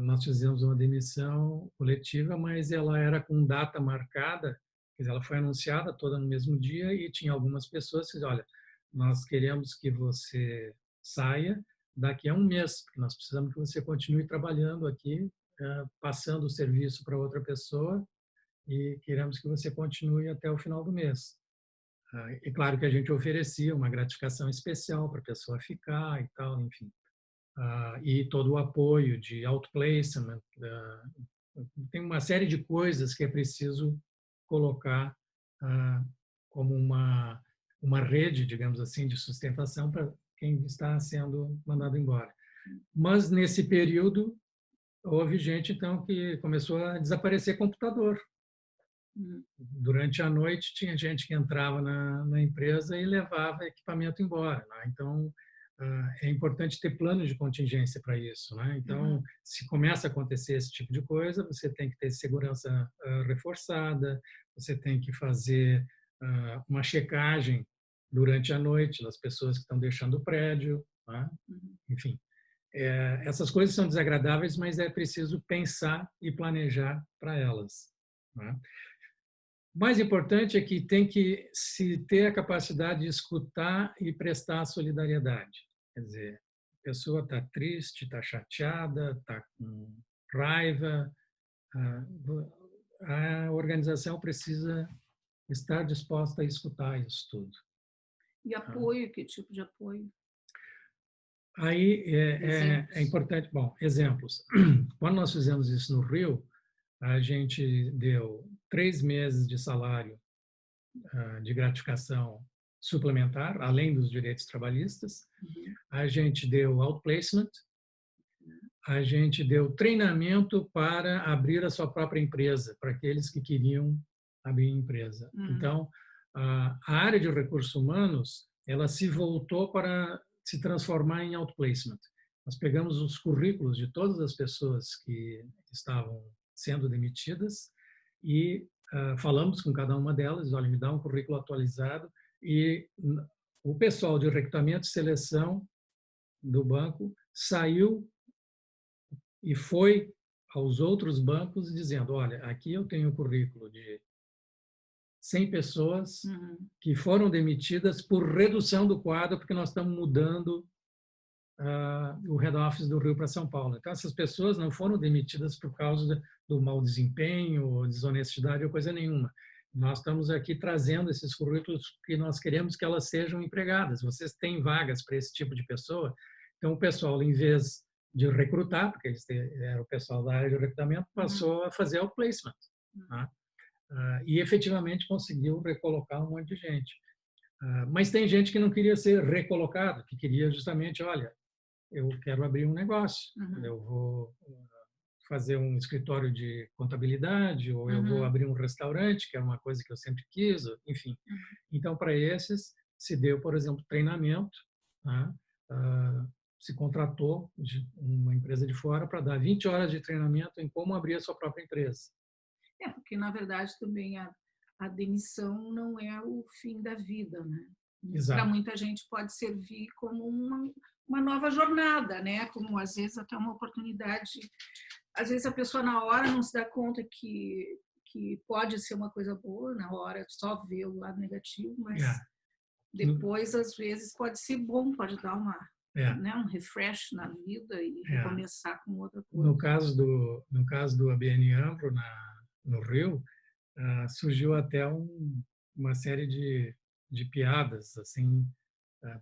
Nós fizemos uma demissão coletiva, mas ela era com data marcada, quer dizer, ela foi anunciada toda no mesmo dia e tinha algumas pessoas que diziam, olha, nós queremos que você saia daqui a um mês, porque nós precisamos que você continue trabalhando aqui, passando o serviço para outra pessoa e queremos que você continue até o final do mês. É claro que a gente oferecia uma gratificação especial para a pessoa ficar e tal, enfim. E todo o apoio de outplacement. Tem uma série de coisas que é preciso colocar como uma rede, digamos assim, de sustentação para quem está sendo mandado embora. Mas, nesse período, houve gente, então, que começou a desaparecer computador. Durante a noite, tinha gente que entrava na empresa e levava equipamento embora. Né? Então, é importante ter plano de contingência para isso. Né? Então, se começa a acontecer esse tipo de coisa, você tem que ter segurança reforçada, você tem que fazer uma checagem durante a noite das pessoas que estão deixando o prédio. Né? Enfim, essas coisas são desagradáveis, mas é preciso pensar e planejar para elas. Né? O mais importante é que tem que se ter a capacidade de escutar e prestar solidariedade. Quer dizer, a pessoa está triste, está chateada, está com raiva. A organização precisa estar disposta a escutar isso tudo. E apoio, que tipo de apoio? Aí é importante, bom, exemplos. Quando nós fizemos isso no Rio, a gente deu 3 meses de salário de gratificação suplementar, além dos direitos trabalhistas. A gente deu outplacement, a gente deu treinamento para abrir a sua própria empresa, para aqueles que queriam abrir empresa. Então, a área de recursos humanos, ela se voltou para se transformar em outplacement. Nós pegamos os currículos de todas as pessoas que estavam sendo demitidas e falamos com cada uma delas, olha, me dá um currículo atualizado, e o pessoal de recrutamento e seleção do banco saiu e foi aos outros bancos dizendo, olha, aqui eu tenho um currículo de 100 pessoas que foram demitidas por redução do quadro, porque nós estamos mudando o head office do Rio para São Paulo. Então, essas pessoas não foram demitidas por causa do mau desempenho, ou desonestidade, ou coisa nenhuma. Nós estamos aqui trazendo esses currículos que nós queremos que elas sejam empregadas. Vocês têm vagas para esse tipo de pessoa? Então, o pessoal, em vez de recrutar, porque eles eram o pessoal da área de recrutamento, passou a fazer o placement. Tá? E, efetivamente, conseguiu recolocar um monte de gente. Mas tem gente que não queria ser recolocado, que queria justamente, olha, eu quero abrir um negócio, eu vou fazer um escritório de contabilidade, ou eu vou abrir um restaurante, que é uma coisa que eu sempre quis, enfim. Então, para esses, se deu, por exemplo, treinamento, né? Se contratou uma empresa de fora para dar 20 horas de treinamento em como abrir a sua própria empresa. Porque, na verdade, também a demissão não é o fim da vida, né? Para muita gente pode servir como uma nova jornada, né? Como, às vezes, até uma oportunidade. Às vezes, a pessoa, na hora, não se dá conta que pode ser uma coisa boa, na hora só vê o lado negativo, mas depois, às vezes, pode ser bom, pode dar né, um refresh na vida e recomeçar com outra coisa. No caso do ABN AMRO, no Rio, surgiu até uma série de piadas, assim,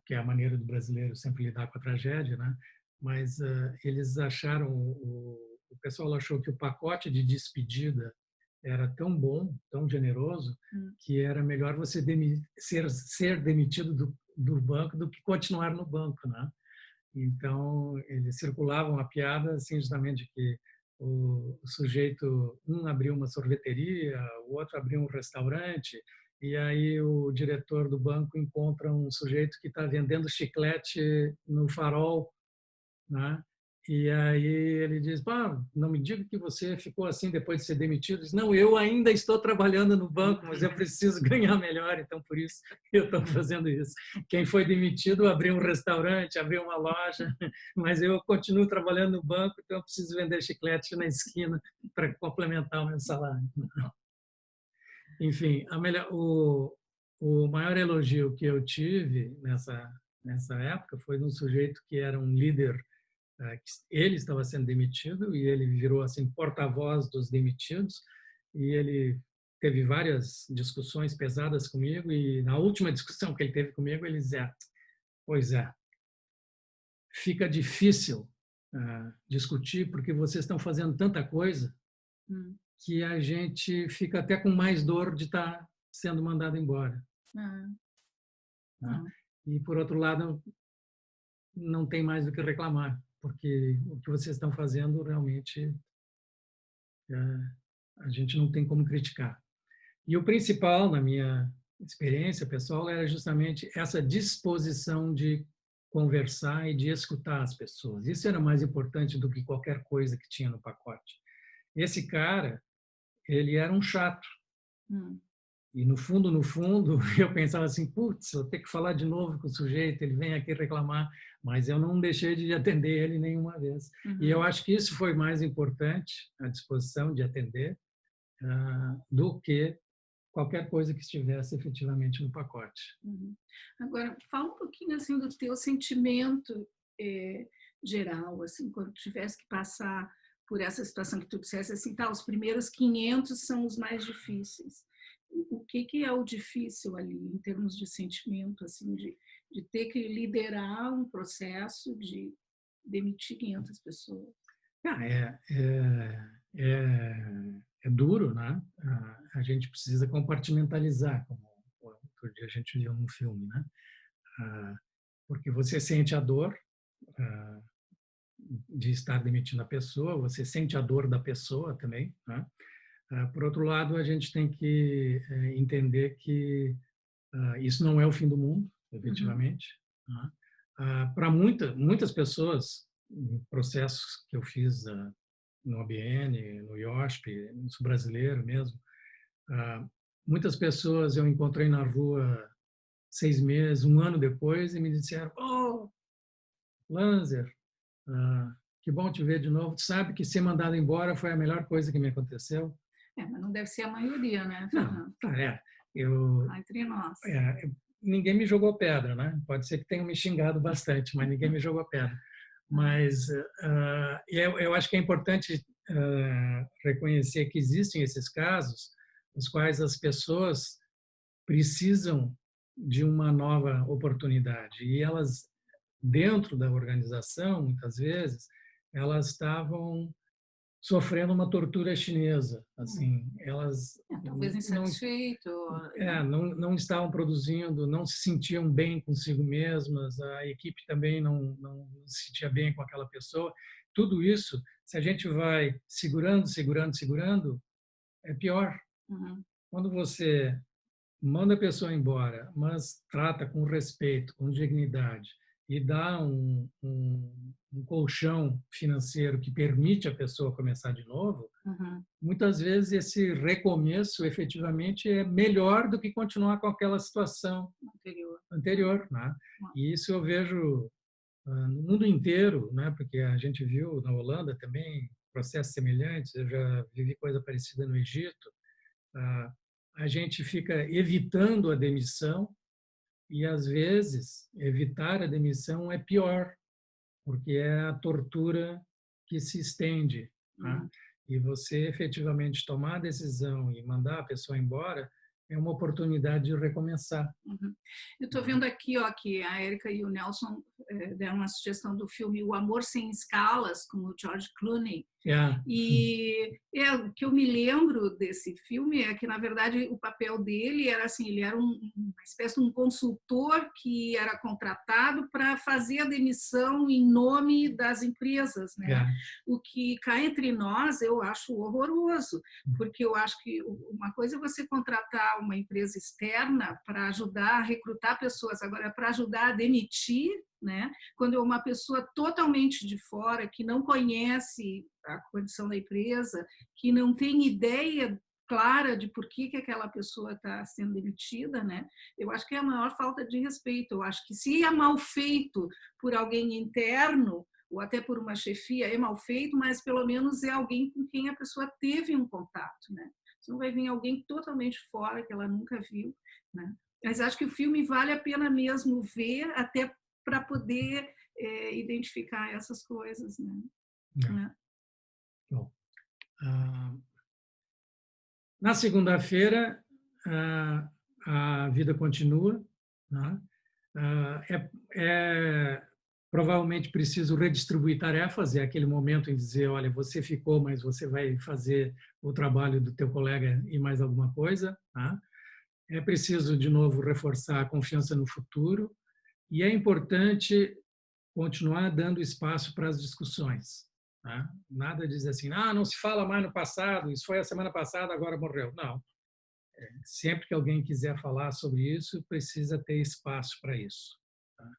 que é a maneira do brasileiro sempre lidar com a tragédia, né? Mas eles acharam, o pessoal achou que o pacote de despedida era tão bom, tão generoso, que era melhor você ser demitido do banco do que continuar no banco, né? Então, eles circulavam a piada, assim, justamente que o sujeito, abriu uma sorveteria, o outro abriu um restaurante, e aí o diretor do banco encontra um sujeito que está vendendo chiclete no farol, né? E aí ele diz, não me diga que você ficou assim depois de ser demitido. Diz, não, eu ainda estou trabalhando no banco, mas eu preciso ganhar melhor, então por isso eu estou fazendo isso. Quem foi demitido abriu um restaurante, abriu uma loja, mas eu continuo trabalhando no banco, então eu preciso vender chiclete na esquina para complementar o meu salário. Enfim, o maior elogio que eu tive nessa época foi de um sujeito que era um líder. Ele estava sendo demitido e ele virou assim porta-voz dos demitidos, e ele teve várias discussões pesadas comigo e na última discussão que ele teve comigo, ele dizia: pois é, fica difícil discutir porque vocês estão fazendo tanta coisa que a gente fica até com mais dor de estar sendo mandado embora. Tá? E, por outro lado, não tem mais do que reclamar, porque o que vocês estão fazendo realmente a gente não tem como criticar. E o principal, na minha experiência pessoal, era justamente essa disposição de conversar e de escutar as pessoas. Isso era mais importante do que qualquer coisa que tinha no pacote. Esse cara, ele era um chato. E no fundo, eu pensava assim, putz, vou ter que falar de novo com o sujeito, ele vem aqui reclamar, mas eu não deixei de atender ele nenhuma vez. E eu acho que isso foi mais importante, a disposição de atender, do que qualquer coisa que estivesse efetivamente no pacote. Agora, fala um pouquinho assim do teu sentimento geral, assim, quando tivesse que passar por essa situação que tu dissesse assim, tá, os primeiros 500 são os mais difíceis. O que é o difícil ali, em termos de sentimento, assim, de ter que liderar um processo de demitir 500 pessoas? É duro, né? A gente precisa compartimentalizar, como outro dia a gente viu num filme, né? Porque você sente a dor de estar demitindo a pessoa, você sente a dor da pessoa também, né? Por outro lado, a gente tem que entender que isso não é o fim do mundo, efetivamente. Para muitas pessoas, em processos que eu fiz no ABN, no IOSP, no Sul Brasileiro mesmo, muitas pessoas eu encontrei na rua 6 meses, 1 ano depois, e me disseram: "Oh, Lanzer, que bom te ver de novo. Tu sabe que ser mandado embora foi a melhor coisa que me aconteceu?" Mas não deve ser a maioria, né, Fernando? Não, entre nós. Ninguém me jogou pedra, né? Pode ser que tenham me xingado bastante, mas ninguém me jogou pedra. Mas eu acho que é importante reconhecer que existem esses casos nos quais as pessoas precisam de uma nova oportunidade e elas, dentro da organização, muitas vezes, elas estavam sofrendo uma tortura chinesa, assim, elas talvez insatisfeito, não estavam produzindo, não se sentiam bem consigo mesmas, a equipe também não se sentia bem com aquela pessoa. Tudo isso, se a gente vai segurando, é pior. Quando você manda a pessoa embora, mas trata com respeito, com dignidade e dá um colchão financeiro que permite a pessoa começar de novo, muitas vezes esse recomeço efetivamente é melhor do que continuar com aquela situação anterior, né? E isso eu vejo no mundo inteiro, né? Porque a gente viu na Holanda também processos semelhantes, eu já vivi coisa parecida no Egito. A gente fica evitando a demissão e, às vezes, evitar a demissão é pior, porque é a tortura que se estende. Tá? E você, efetivamente, tomar a decisão e mandar a pessoa embora é uma oportunidade de recomeçar. Eu estou vendo aqui que a Érica e o Nelson deram uma sugestão do filme O Amor Sem Escalas, com o George Clooney. E o que eu me lembro desse filme é que, na verdade, o papel dele era assim, ele era uma espécie de um consultor que era contratado para fazer a demissão em nome das empresas, né? O que cá entre nós eu acho horroroso, porque eu acho que uma coisa é você contratar uma empresa externa para ajudar a recrutar pessoas, agora para ajudar a demitir, né? Quando é uma pessoa totalmente de fora, que não conhece a condição da empresa, que não tem ideia clara de por que aquela pessoa está sendo demitida, né? Eu acho que é a maior falta de respeito. Eu acho que se é mal feito por alguém interno, ou até por uma chefia, é mal feito, mas pelo menos é alguém com quem a pessoa teve um contato, né? Você não vai vir alguém totalmente fora, que ela nunca viu, né? Mas acho que o filme vale a pena mesmo ver, até para poder identificar essas coisas, né? Bom, Na segunda-feira, a vida continua, né? Provavelmente preciso redistribuir tarefas, é aquele momento em dizer, olha, você ficou, mas você vai fazer o trabalho do teu colega e mais alguma coisa. Tá? É preciso, de novo, reforçar a confiança no futuro e é importante continuar dando espaço para as discussões. Tá? Nada diz assim, não se fala mais no passado, isso foi a semana passada, agora morreu. Não. Sempre que alguém quiser falar sobre isso, precisa ter espaço para isso. Tá?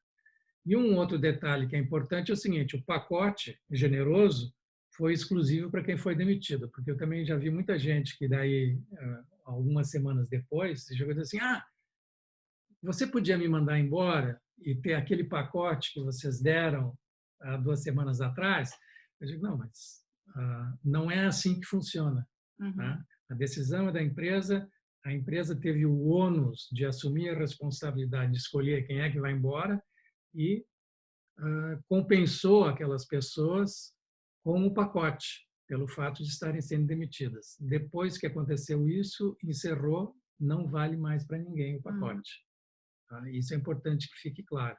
E um outro detalhe que é importante é o seguinte, o pacote generoso foi exclusivo para quem foi demitido, porque eu também já vi muita gente que daí, algumas semanas depois, chegou e disse assim, você podia me mandar embora e ter aquele pacote que vocês deram há 2 semanas atrás? Eu digo, não, mas não é assim que funciona. Uhum. Tá? A decisão é da empresa, a empresa teve o ônus de assumir a responsabilidade de escolher quem é que vai embora e compensou aquelas pessoas com o pacote, pelo fato de estarem sendo demitidas. Depois que aconteceu isso, encerrou, não vale mais para ninguém o pacote. Tá? Isso é importante que fique claro.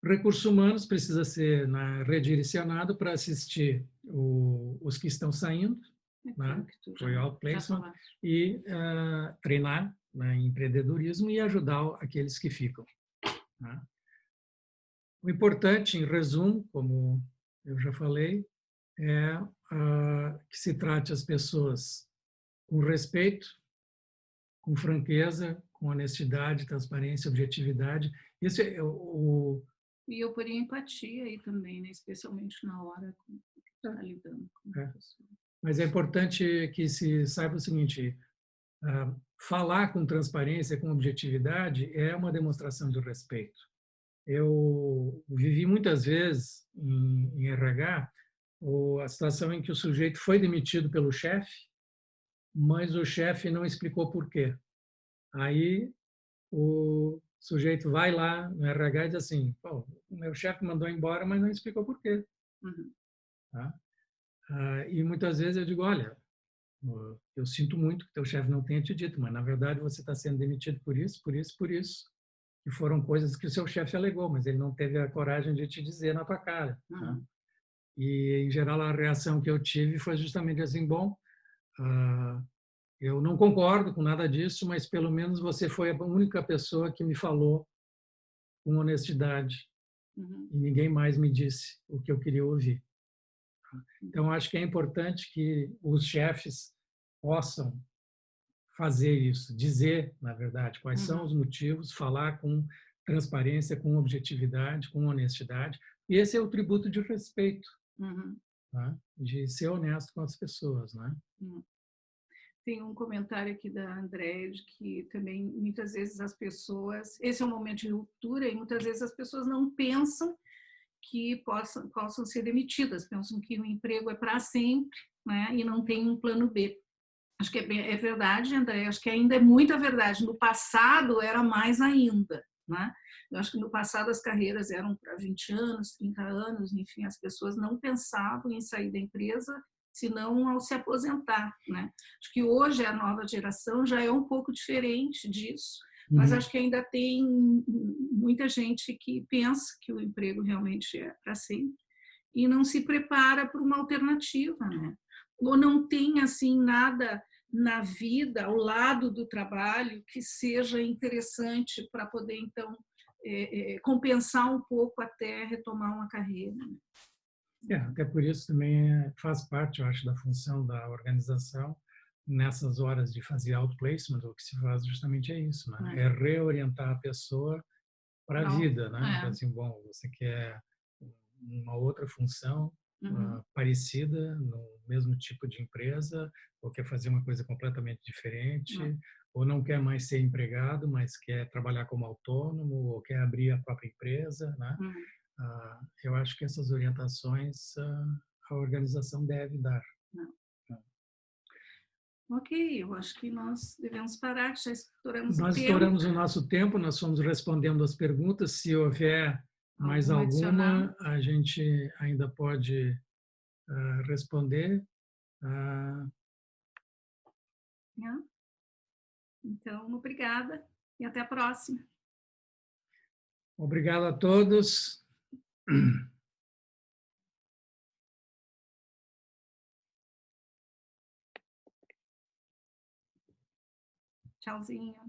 Recursos humanos precisa ser redirecionado para assistir os que estão saindo, né? Foi outplacement, e treinar, né, em empreendedorismo e ajudar aqueles que ficam. Né? O importante, em resumo, como eu já falei, é que se trate as pessoas com respeito, com franqueza, com honestidade, transparência, objetividade. Isso é E eu poria empatia aí também, né? Especialmente na hora que está lidando com a pessoa. Mas é importante que se saiba o seguinte, falar com transparência, com objetividade, é uma demonstração de respeito. Eu vivi muitas vezes em RH a situação em que o sujeito foi demitido pelo chefe, mas o chefe não explicou por quê. Aí o sujeito vai lá no RH e diz assim, o meu chefe mandou embora, mas não explicou por quê. Uhum. Tá? E muitas vezes eu digo, olha, eu sinto muito que teu chefe não tenha te dito, mas na verdade você está sendo demitido por isso, por isso, por isso. E foram coisas que o seu chefe alegou, mas ele não teve a coragem de te dizer na tua cara. Uhum. Tá? E, em geral, a reação que eu tive foi justamente assim, bom, eu não concordo com nada disso, mas pelo menos você foi a única pessoa que me falou com honestidade. Uhum. E ninguém mais me disse o que eu queria ouvir. Então, acho que é importante que os chefes possam fazer isso, dizer, na verdade, quais são os motivos, falar com transparência, com objetividade, com honestidade. E esse é o tributo de respeito, tá? De ser honesto com as pessoas. Né? Tem um comentário aqui da Andréia de que também muitas vezes as pessoas, esse é um momento de ruptura e muitas vezes as pessoas não pensam que possam ser demitidas, pensam que o emprego é para sempre, né? E não tem um plano B. Acho que é verdade, André, acho que ainda é muita verdade. No passado era mais ainda, né? Eu acho que no passado as carreiras eram para 20 anos, 30 anos, enfim, as pessoas não pensavam em sair da empresa senão ao se aposentar, né? Acho que hoje a nova geração já é um pouco diferente disso, mas acho que ainda tem muita gente que pensa que o emprego realmente é para sempre e não se prepara para uma alternativa, né? Ou não tem assim nada na vida ao lado do trabalho que seja interessante para poder então compensar um pouco até retomar uma carreira. Até por isso também faz parte, eu acho, da função da organização nessas horas de fazer outplacement. O que se faz justamente é isso, né? É reorientar a pessoa para a vida, né? Assim, bom, você quer uma outra função parecida no mesmo tipo de empresa, ou quer fazer uma coisa completamente diferente, ou não quer mais ser empregado, mas quer trabalhar como autônomo, ou quer abrir a própria empresa, né? Eu acho que essas orientações a organização deve dar. Ok, eu acho que nós devemos parar, já estouramos Nós estouramos o nosso tempo, nós fomos respondendo as perguntas. Se houver mais alguma, a gente ainda pode responder. Então, obrigada e até a próxima. Obrigado a todos. Tchauzinho.